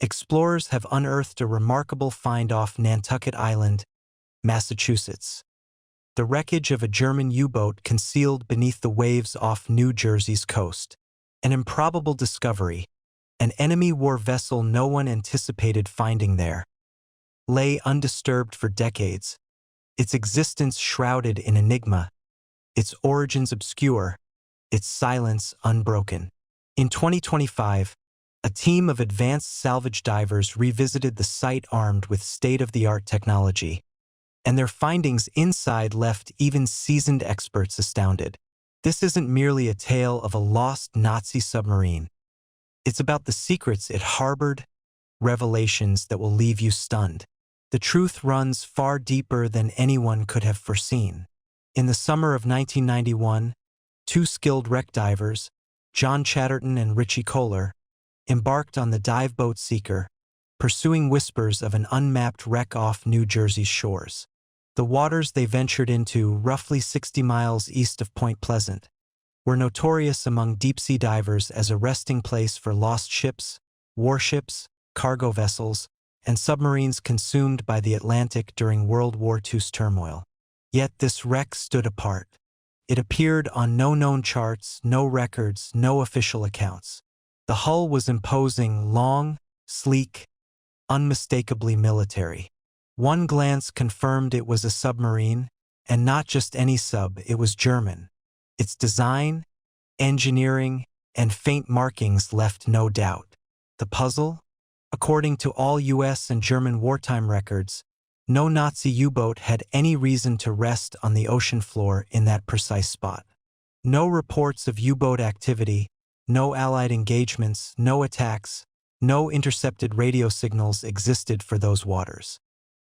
explorers have unearthed a remarkable find off Nantucket Island, Massachusetts. The wreckage of a German U-boat concealed beneath the waves off New Jersey's coast. An improbable discovery, an enemy war vessel no one anticipated finding there, lay undisturbed for decades, its existence shrouded in enigma, its origins obscure, its silence unbroken. In 2025, a team of advanced salvage divers revisited the site armed with state-of-the-art technology, and their findings inside left even seasoned experts astounded. This isn't merely a tale of a lost Nazi submarine. It's about the secrets it harbored, revelations that will leave you stunned. The truth runs far deeper than anyone could have foreseen. In the summer of 1991, two skilled wreck divers, John Chatterton and Richie Kohler, embarked on the diveboat Seeker, pursuing whispers of an unmapped wreck off New Jersey's shores. The waters they ventured into, roughly 60 miles east of Point Pleasant, were notorious among deep-sea divers as a resting place for lost ships, warships, cargo vessels, and submarines consumed by the Atlantic during World War II's turmoil. Yet this wreck stood apart. It appeared on no known charts, no records, no official accounts. The hull was imposing, long, sleek, unmistakably military. One glance confirmed it was a submarine, and not just any sub, it was German. Its design, engineering, and faint markings left no doubt. The puzzle? According to all US and German wartime records, no Nazi U-boat had any reason to rest on the ocean floor in that precise spot. No reports of U-boat activity, no Allied engagements, no attacks, no intercepted radio signals existed for those waters.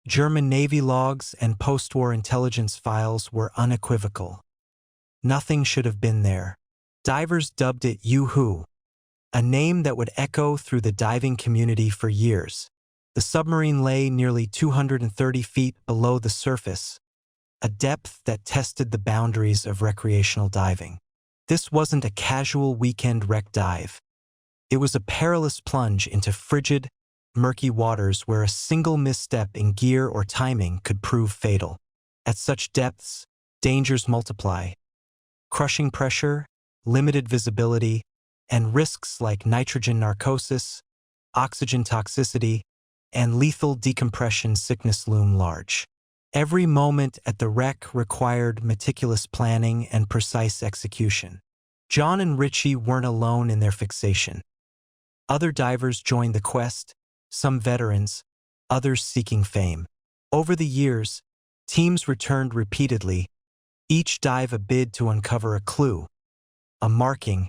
German Navy logs and post-war intelligence files were unequivocal. Nothing should have been there. Divers dubbed it U-Hoo, a name that would echo through the diving community for years. The submarine lay nearly 230 feet below the surface, a depth that tested the boundaries of recreational diving. This wasn't a casual weekend wreck dive. It was a perilous plunge into frigid, murky waters where a single misstep in gear or timing could prove fatal. At such depths, dangers multiply. Crushing pressure, limited visibility, and risks like nitrogen narcosis, oxygen toxicity, and lethal decompression sickness loom large. Every moment at the wreck required meticulous planning and precise execution. John and Richie weren't alone in their fixation. Other divers joined the quest, some veterans, others seeking fame. Over the years, teams returned repeatedly, each dive a bid to uncover a clue, a marking,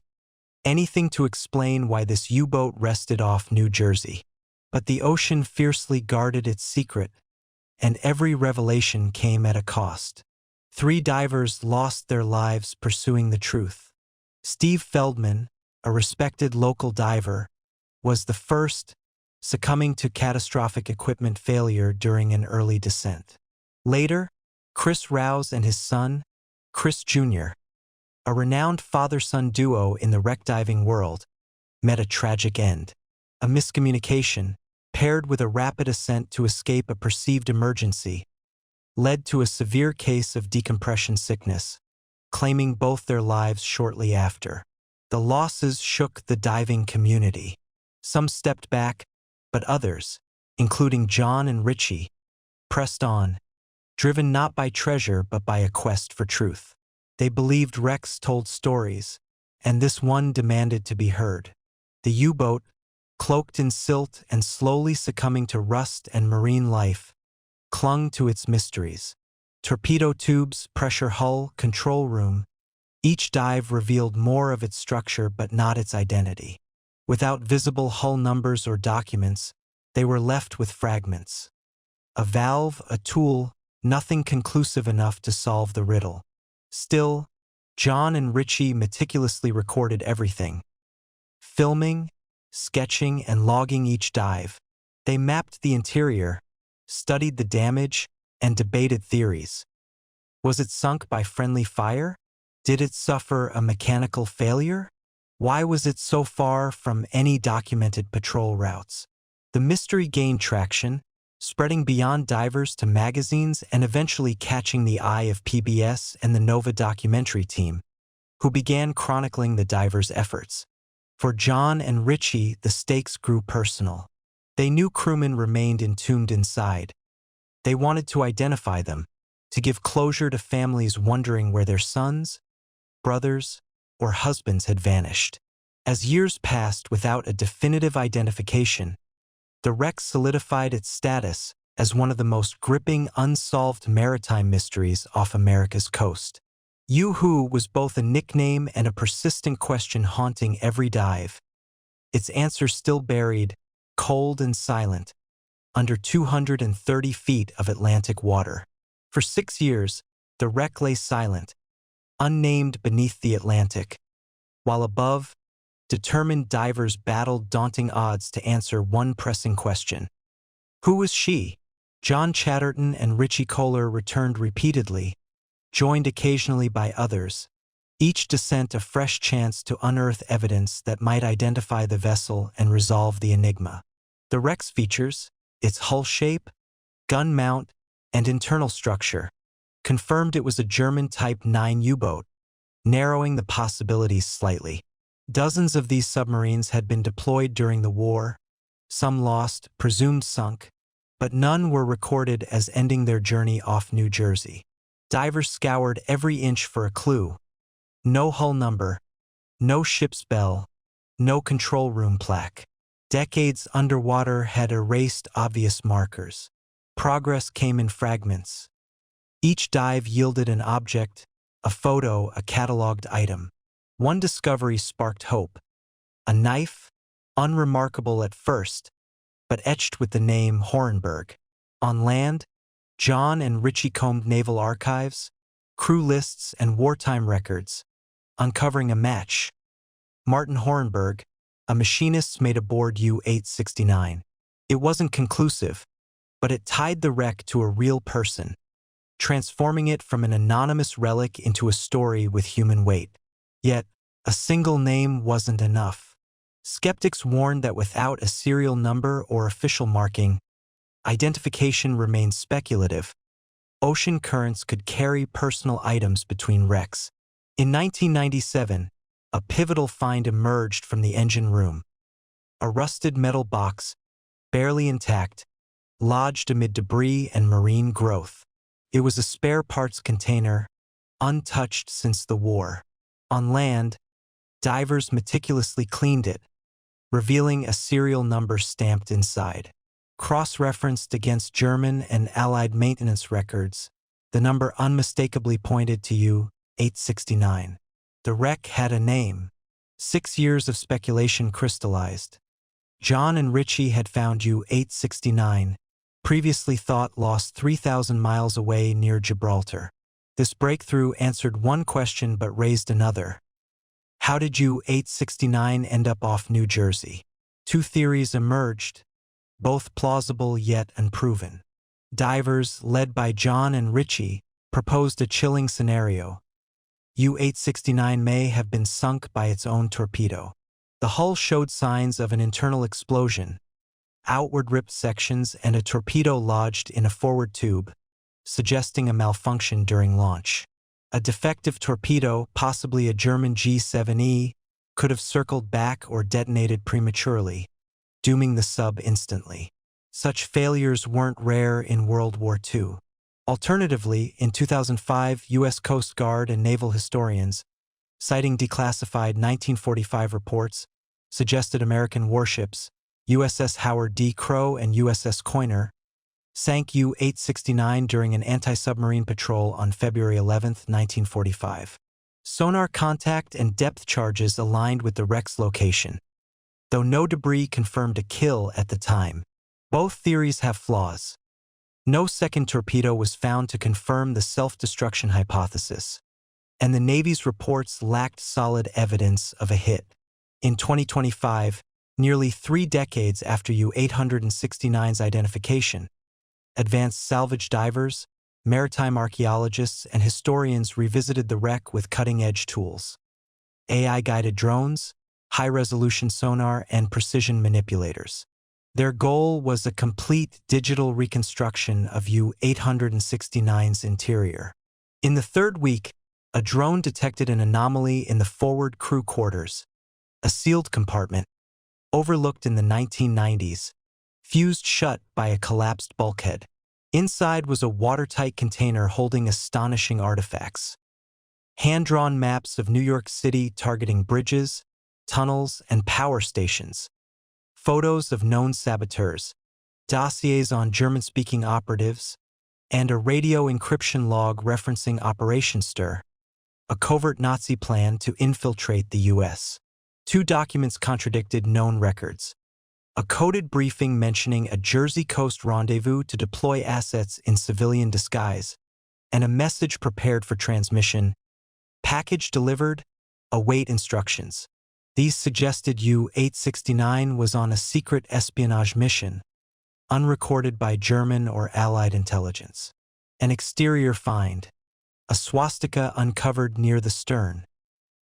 anything to explain why this U-boat rested off New Jersey. But the ocean fiercely guarded its secret, and every revelation came at a cost. 3 divers lost their lives pursuing the truth. Steve Feldman, a respected local diver, was the first, succumbing to catastrophic equipment failure during an early descent. Later, Chris Rouse and his son, Chris Jr., a renowned father-son duo in the wreck diving world, met a tragic end. A miscommunication, paired with a rapid ascent to escape a perceived emergency, led to a severe case of decompression sickness, claiming both their lives shortly after. The losses shook the diving community. Some stepped back, but others, including John and Richie, pressed on, driven not by treasure but by a quest for truth. They believed wrecks told stories, and this one demanded to be heard. The U-boat, cloaked in silt and slowly succumbing to rust and marine life, clung to its mysteries. Torpedo tubes, pressure hull, control room, each dive revealed more of its structure but not its identity. Without visible hull numbers or documents, they were left with fragments. A valve, a tool, nothing conclusive enough to solve the riddle. Still, John and Richie meticulously recorded everything. Filming, sketching, and logging each dive, they mapped the interior, studied the damage, and debated theories. Was it sunk by friendly fire? Did it suffer a mechanical failure? Why was it so far from any documented patrol routes? The mystery gained traction, spreading beyond divers to magazines and eventually catching the eye of PBS and the Nova documentary team, who began chronicling the divers' efforts. For John and Richie, the stakes grew personal. They knew crewmen remained entombed inside. They wanted to identify them, to give closure to families wondering where their sons, brothers, or husbands had vanished. As years passed without a definitive identification, the wreck solidified its status as one of the most gripping unsolved maritime mysteries off America's coast. Yoo-hoo was both a nickname and a persistent question haunting every dive, its answer still buried, cold and silent, under 230 feet of Atlantic water. For 6 years, the wreck lay silent, unnamed beneath the Atlantic, while above, determined divers battled daunting odds to answer one pressing question. Who was she? John Chatterton and Richie Kohler returned repeatedly, joined occasionally by others, each descent a fresh chance to unearth evidence that might identify the vessel and resolve the enigma. The wreck's features, its hull shape, gun mount, and internal structure, confirmed it was a German Type 9 U-boat, narrowing the possibilities slightly. Dozens of these submarines had been deployed during the war, some lost, presumed sunk, but none were recorded as ending their journey off New Jersey. Divers scoured every inch for a clue. No hull number, no ship's bell, no control room plaque. Decades underwater had erased obvious markers. Progress came in fragments. Each dive yielded an object, a photo, a catalogued item. One discovery sparked hope. A knife, unremarkable at first, but etched with the name Horenberg. On land, John and Richie combed naval archives, crew lists, and wartime records, uncovering a match. Martin Horenberg, a machinist made aboard U-869. It wasn't conclusive, but it tied the wreck to a real person, transforming it from an anonymous relic into a story with human weight. Yet, a single name wasn't enough. Skeptics warned that without a serial number or official marking, identification remained speculative. Ocean currents could carry personal items between wrecks. In 1997, a pivotal find emerged from the engine room. A rusted metal box, barely intact, lodged amid debris and marine growth. It was a spare parts container, untouched since the war. On land, divers meticulously cleaned it, revealing a serial number stamped inside. Cross-referenced against German and Allied maintenance records, the number unmistakably pointed to U-869. The wreck had a name. 6 years of speculation crystallized. John and Richie had found U-869, previously thought lost 3,000 miles away near Gibraltar. This breakthrough answered one question but raised another. How did U-869 end up off New Jersey? 2 theories emerged, both plausible yet unproven. Divers, led by John and Richie, proposed a chilling scenario. U-869 may have been sunk by its own torpedo. The hull showed signs of an internal explosion, outward ripped sections and a torpedo lodged in a forward tube, suggesting a malfunction during launch. A defective torpedo, possibly a German G7E, could have circled back or detonated prematurely, dooming the sub instantly. Such failures weren't rare in World War II. Alternatively, in 2005, U.S. Coast Guard and naval historians, citing declassified 1945 reports, suggested American warships, USS Howard D. Crowe and USS Coiner, sank U-869 during an anti-submarine patrol on February 11, 1945. Sonar contact and depth charges aligned with the wreck's location. Though no debris confirmed a kill at the time, both theories have flaws. No second torpedo was found to confirm the self-destruction hypothesis, and the Navy's reports lacked solid evidence of a hit. In 2025, nearly 3 decades after U-869's identification, advanced salvage divers, maritime archaeologists, and historians revisited the wreck with cutting-edge tools. AI-guided drones, high-resolution sonar, and precision manipulators. Their goal was a complete digital reconstruction of U-869's interior. In the third week, a drone detected an anomaly in the forward crew quarters, a sealed compartment, overlooked in the 1990s, fused shut by a collapsed bulkhead. Inside was a watertight container holding astonishing artifacts. Hand-drawn maps of New York City targeting bridges, tunnels, and power stations, photos of known saboteurs, dossiers on German-speaking operatives, and a radio encryption log referencing Operation Stir, a covert Nazi plan to infiltrate the U.S. Two documents contradicted known records: a coded briefing mentioning a Jersey Coast rendezvous to deploy assets in civilian disguise, and a message prepared for transmission: package delivered, await instructions. These suggested U-869 was on a secret espionage mission, unrecorded by German or Allied intelligence. An exterior find, a swastika uncovered near the stern,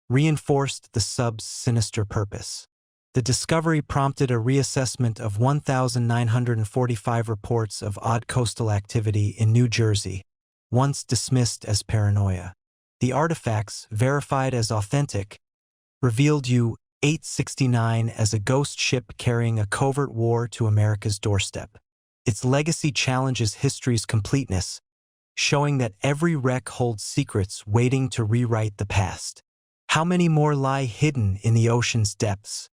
reinforced the sub's sinister purpose. The discovery prompted a reassessment of 1,945 reports of odd coastal activity in New Jersey, once dismissed as paranoia. The artifacts, verified as authentic, revealed U-869 as a ghost ship carrying a covert war to America's doorstep. Its legacy challenges history's completeness, showing that every wreck holds secrets waiting to rewrite the past. How many more lie hidden in the ocean's depths?